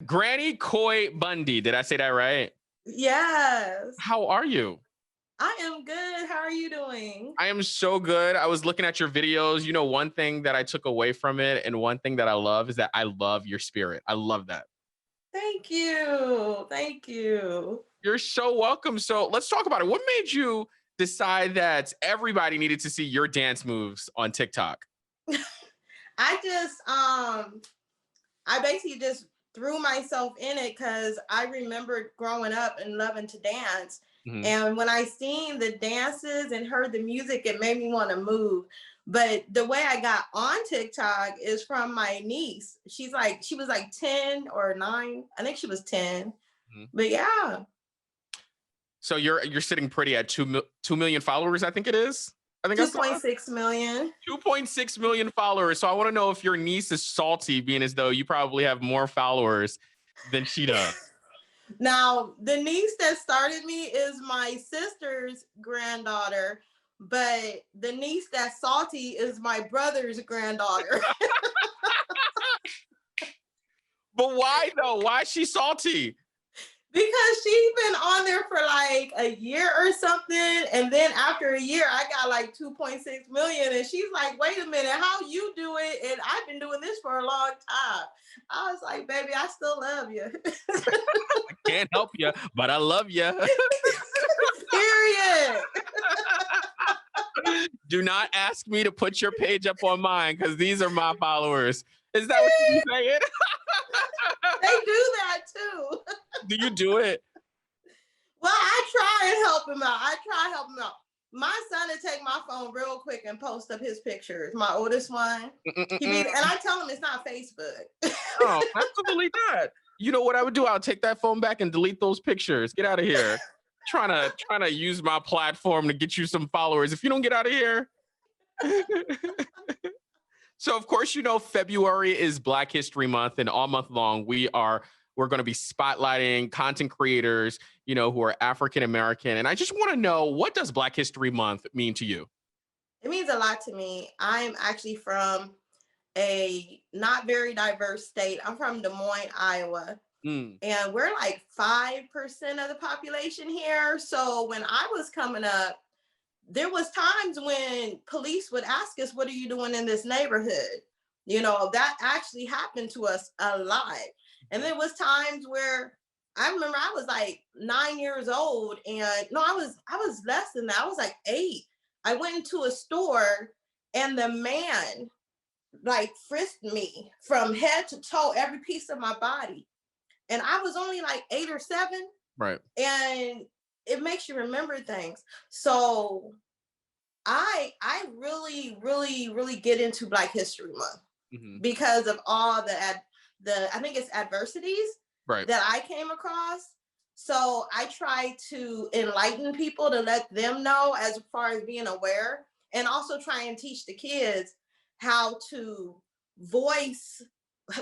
GrannyCoyBundy. Did I say that right? Yes, How are you? I am good. How are you doing? I am so good. I was looking at your videos. You know, one thing that I took away from it and one thing that I love is that I love your spirit. I love that. Thank you. Thank you. You're so welcome. So let's talk about it. What made you decide that everybody needed to see your dance moves on TikTok? I just I basically just threw myself in it because I remembered growing up and loving to dance. Mhm. And when I seen the dances and heard the music, it made me want to move. But the way I got on TikTok is from my niece. She was like 10 or 9. I think she was 10. Mhm. But yeah, So you're sitting pretty at 2 million followers, I think it is. I think I saw 2.6 million. 2.6 million followers. So I want to know if your niece is salty, being as though you probably have more followers than she does. Now, the niece that started me is my sister's granddaughter, but the niece that's salty is my brother's granddaughter. But why though? Why is she salty? Because she's been on there for like a year or something. And then after a year, I got like 2.6 million. And she's like, wait a minute, how you do it? And I've been doing this for a long time. I was like, baby, I still love you. I can't help you, but I love you. Period. Do not ask me to put your page up on mine because these are my followers. Is that what you be saying? They do that too. Do you do it? Well, I try and help him out. I try to help him out. My son will take my phone real quick and post up his pictures. My oldest one. And Mm-mm-mm-mm. I tell him it's not Facebook. Oh, I have to delete that. You know what I would do? I'll take that phone back and delete those pictures. Get out of here. Trying to use my platform to get you some followers. If you don't get out of here. So of course, you know, February is Black History Month, and all month long we're going to be spotlighting content creators, you know, who are African American. And I just want to know, what does Black History Month mean to you? It means a lot to me. I'm actually from a not very diverse state. I'm from Des Moines, Iowa. Mm, And we're like 5% of the population here. So when I was coming up, there was times when police would ask us, what are you doing in this neighborhood? You know, that actually happened to us a lot. And there was times where I remember I was like 9 years old, and no, I was less than that. I was like 8. I went into a store and the man like frisked me from head to toe, every piece of my body. And I was only like 8 or 7. right. And it makes you remember things. So I really get into Black History Month Hmm. because of all the I think it's adversities Right. that I came across. So I try to enlighten people to let them know as far as being aware, and also try and teach the kids how to voice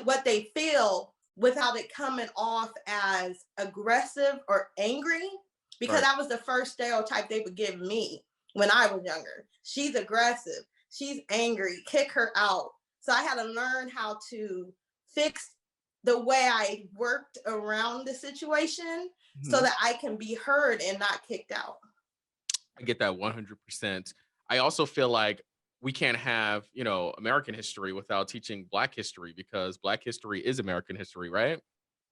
what they feel without it coming off as aggressive or angry, because Right. that was the first stereotype they would give me when I was younger. She's aggressive, she's angry, kick her out. So I had to learn how to fix the way I worked around the situation so Mhm. that I can be heard and not kicked out. I get that 100%. I also feel like we can't have, you know, American history without teaching Black history, because Black history is American history, right?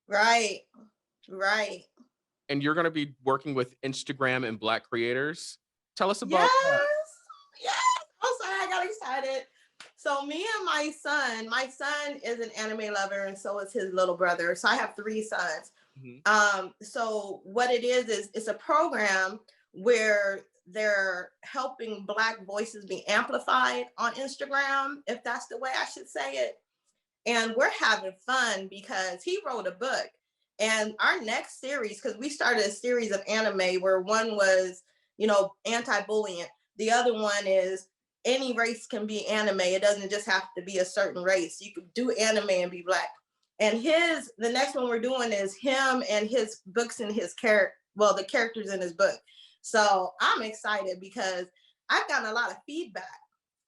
Right, right. And you're going to be working with Instagram and Black creators. Tell us about that. Yes, yes. I'm sorry, I got excited. So me and my son is an anime lover, and so is his little brother. So I have 3 sons. Mhm. So what it is it's a program where they're helping Black voices be amplified on Instagram, if that's the way I should say it. And we're having fun because he wrote a book. And our next series, because we started a series of anime where one was, anti-bullying. The other one is any race can be anime. It doesn't just have to be a certain race. You could do anime and be Black. And the next one we're doing is him and his books and his the characters in his book. So I'm excited because I've gotten a lot of feedback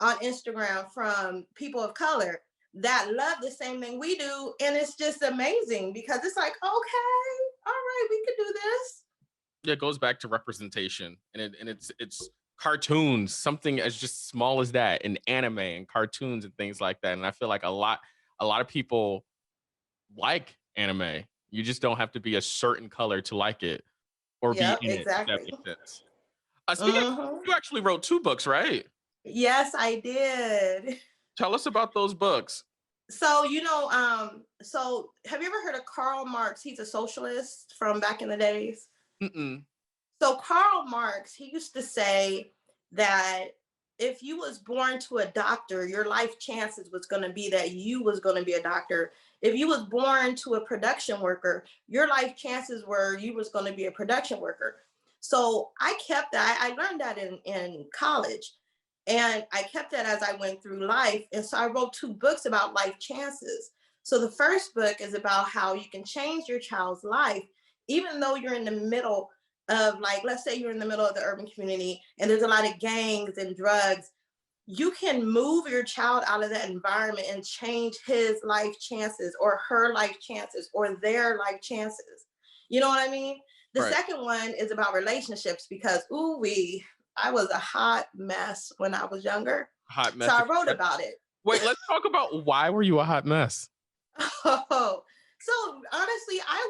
on Instagram from people of color that love the same thing we do. And it's just amazing because it's like, okay, all right, we could do this. Yeah, it goes back to representation, and it's cartoons, something as just small as that, and anime and cartoons and things like that. And I feel like a lot of people like anime. You just don't have to be a certain color to like it or be Yep, in it, if that exactly. makes sense. Speaking of, Hmm. you actually wrote 2 books, right? Yes, I did. Tell us about those books. So, so have you ever heard of Karl Marx? He's a socialist from back in the days. Mm-mm. So Karl Marx, he used to say that if you was born to a doctor, your life chances was going to be that you was going to be a doctor. If you was born to a production worker, your life chances were you was going to be a production worker. So I kept that. I learned that in college. And I kept that as I went through life. And so I wrote 2 books about life chances. So the first book is about how you can change your child's life, even though you're in the middle of, like, let's say you're in the middle of the urban community and there's a lot of gangs and drugs. You can move your child out of that environment and change his life chances or her life chances or their life chances. You know what I mean? The Right. second one is about relationships because, I was a hot mess when I was younger. Hot So mess. I wrote about it. Wait, let's talk about why were you a hot mess? Oh, so honestly, I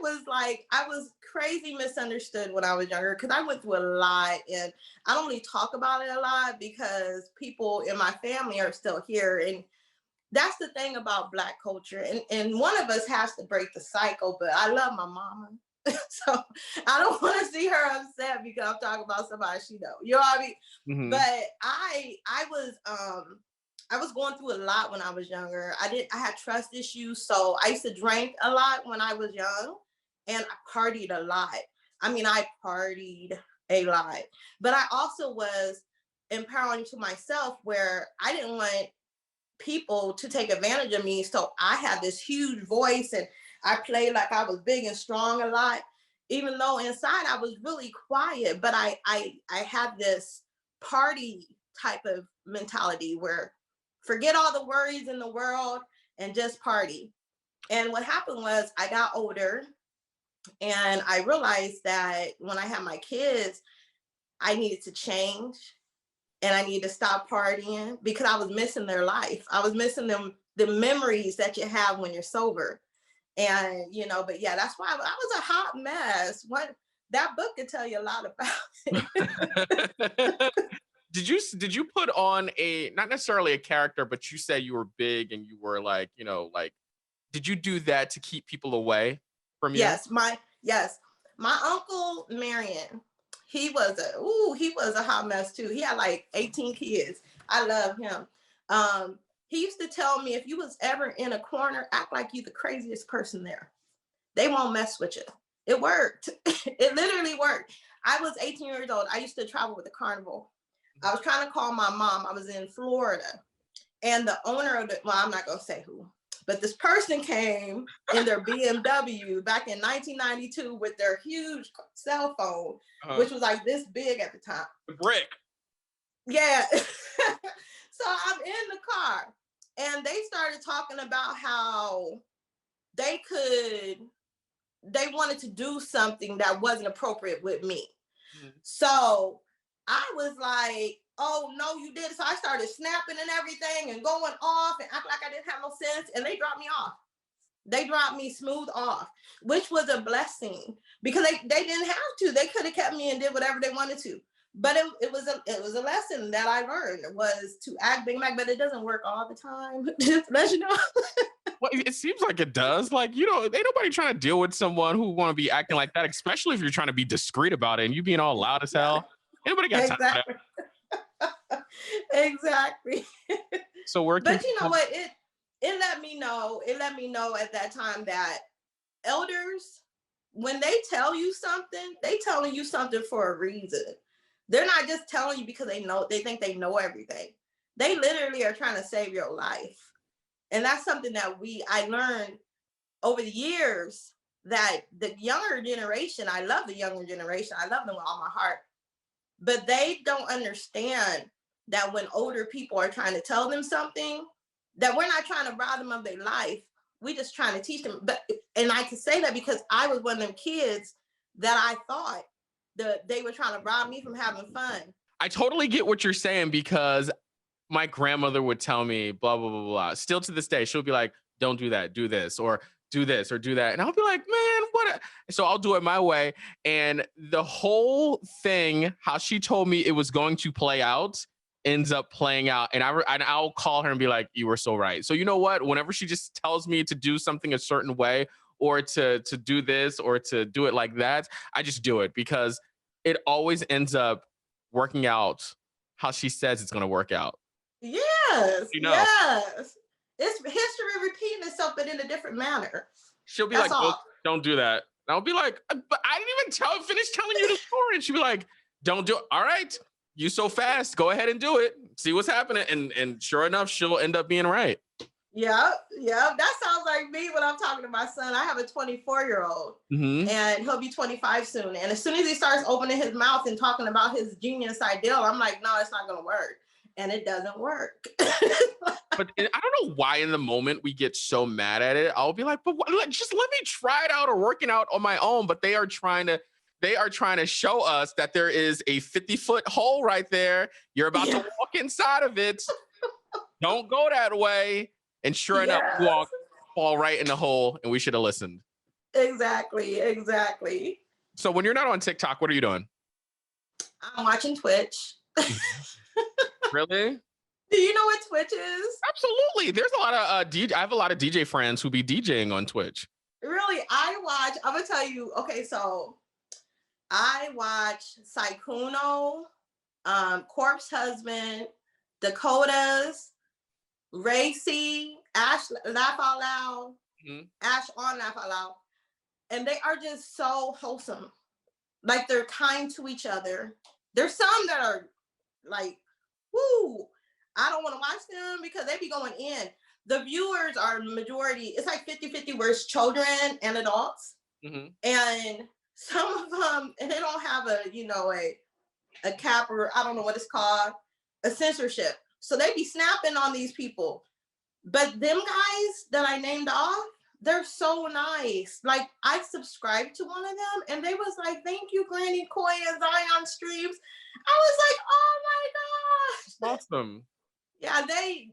was crazy misunderstood when I was younger because I went through a lot and I don't really talk about it a lot because people in my family are still here. And that's the thing about Black culture. And one of us has to break the cycle, but I love my mama. So I don't want to see her upset because I'm talking about somebody she know. You know what I mean? But Hmm. I was going through a lot when I was younger. I had trust issues. So I used to drink a lot when I was young and I partied a lot. I mean, I partied a lot. But I also was empowering to myself where I didn't want people to take advantage of me. So I had this huge voice and I played like I was big and strong a lot, even though inside I was really quiet. But I had this party type of mentality where forget all the worries in the world and just party. And what happened was I got older and I realized that when I had my kids, I needed to change and I need to stop partying because I was missing their life. I was missing the memories that you have when you're sober. And but yeah, that's why I was a hot mess. What that book could tell you a lot about it. Did you put on a, not necessarily a character, but you said you were big and you were like, did you do that to keep people away from you? Yes, my uncle Marion, he was a hot mess too. He had like 18 kids. I love him. He used to tell me if you was ever in a corner, act like you the craziest person there. They won't mess with you. It worked. It literally worked. I was 18 years old. I used to travel with the carnival. I was trying to call my mom. I was in Florida. And the owner of well, I'm not going to say who, but this person came in their BMW back in 1992 with their huge cell phone, Uh-huh. which was like this big at the time. The brick. Yeah. So I'm in the car and they started talking about how they could they wanted to do something that wasn't appropriate with me. Mhm. So I was like, oh no, you did. So I started snapping and everything and going off and act like I didn't have no sense. And they dropped me off. They dropped me smooth off, which was a blessing because they didn't have to. They could have kept me and did whatever they wanted to. But it was a lesson that I learned was to act big Mac, but it doesn't work all the time. Just let you know. Well, it seems like it does. Like, ain't nobody trying to deal with someone who want to be acting like that, especially if you're trying to be discreet about it and you being all loud as Yeah, hell. Anybody got time for that? exactly. Exactly. So where can But you know people? what? It let me know at that time that elders, when they tell you something, they telling you something for a reason. They're not just telling you because they think they know everything. They literally are trying to save your life. And that's something that I learned over the years that the younger generation, I love the younger generation. I love them with all my heart. But they don't understand that when older people are trying to tell them something, that we're not trying to rob them of their life. We just trying to teach them. But and I can say that because I was one of them kids that I thought that they were trying to rob me from having fun. I totally get what you're saying because my grandmother would tell me blah blah blah blah. Still to this day, she'll be like, "Don't do that. Do this or do this or do that," and I'll be like, "Man, what?" So I'll do it my way. And the whole thing, how she told me it was going to play out, ends up playing out. And I'll call her and be like, "You were so right." So you know what? Whenever she just tells me to do something a certain way, or to do this or to do it like that, I just do it because it always ends up working out how she says it's going to work out. Yes, You know, yes. It's history repeating itself, but in a different manner. she'll be That's like, all. don't do that." And I'll be like, "But I didn't even finish telling you the story." And she'll be like, "Don't do it." All right, you so fast. Go ahead and do it. See what's happening. And sure enough, she'll end up being right. Yeah, yeah. That sounds like me when I'm talking to my son. I have a 24-year-old Mm-hmm. and he'll be 25 soon. And as soon as he starts opening his mouth and talking about his genius ideal, I'm like, no, it's not going to work. And it doesn't work. But I don't know why in the moment we get so mad at it. I'll be like, "But just let me try it out or working out on my own." But they are trying to show us that there is a 50-foot hole right there. You're about to Yeah. walk inside of it. Don't go that way. And sure enough, we Yes, fall right in the hole, and we should have listened. exactly, exactly. So when you're not on TikTok, what are you doing? I'm watching Twitch. Really? Do you know what Twitch is? Absolutely. There's a lot of I have a lot of DJ friends who be DJing on Twitch. Really, I'm gonna tell you, okay, so I watch Saikuno, Corpse Husband, Dakotas, Racy, Ash Laugh Out Loud, Mhm. Ash on Laugh Out Loud. And they are just so wholesome. Like they're kind to each other. There's some that are like, whoo, I don't want to watch them because they be going in. The viewers are majority, it's like 50-50 where it's children and adults. Mhm. And some of them, and they don't have a cap, or I don't know what it's called, a censorship. So they be snapping on these people. But them guys that I named off, they're so nice. Like I subscribed to one of them and they was like, "Thank you, Granny Coy and Zion Streams." I was like, "Oh my gosh." Awesome. Yeah, they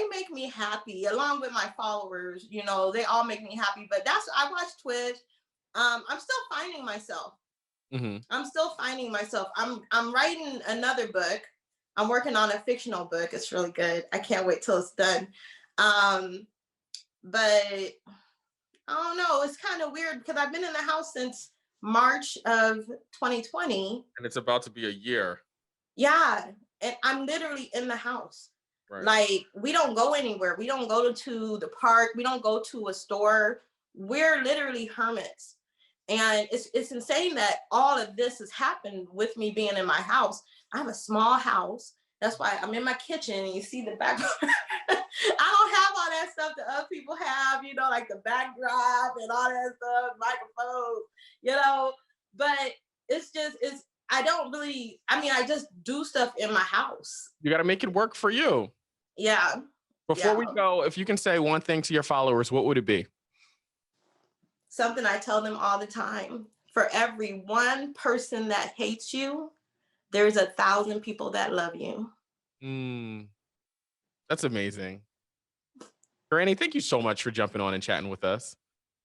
make me happy along with my followers, they all make me happy. But I watch Twitch. I'm still finding myself. Mhm. I'm writing another book. I'm working on a fictional book. It's really good. I can't wait till it's done. But I don't know. It's kind of weird because I've been in the house since March of 2020. And it's about to be a year. Yeah, and I'm literally in the house. Right. Like we don't go anywhere. We don't go to the park. We don't go to a store. We're literally hermits. And it's insane that all of this has happened with me being in my house. I have a small house. That's why I'm in my kitchen and you see the back. I don't have all that stuff that other people have, like the backdrop and all that stuff, microphones. But I don't really, I just do stuff in my house. You got to make it work for you. Yeah. Before we go, if you can say one thing to your followers, what would it be? Something I tell them all the time. For every one person that hates you, there's 1,000 people that love you. That's amazing. Granny, thank you so much for jumping on and chatting with us.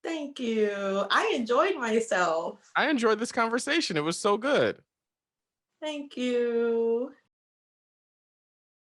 Thank you. I enjoyed myself. I enjoyed this conversation. It was so good. Thank you.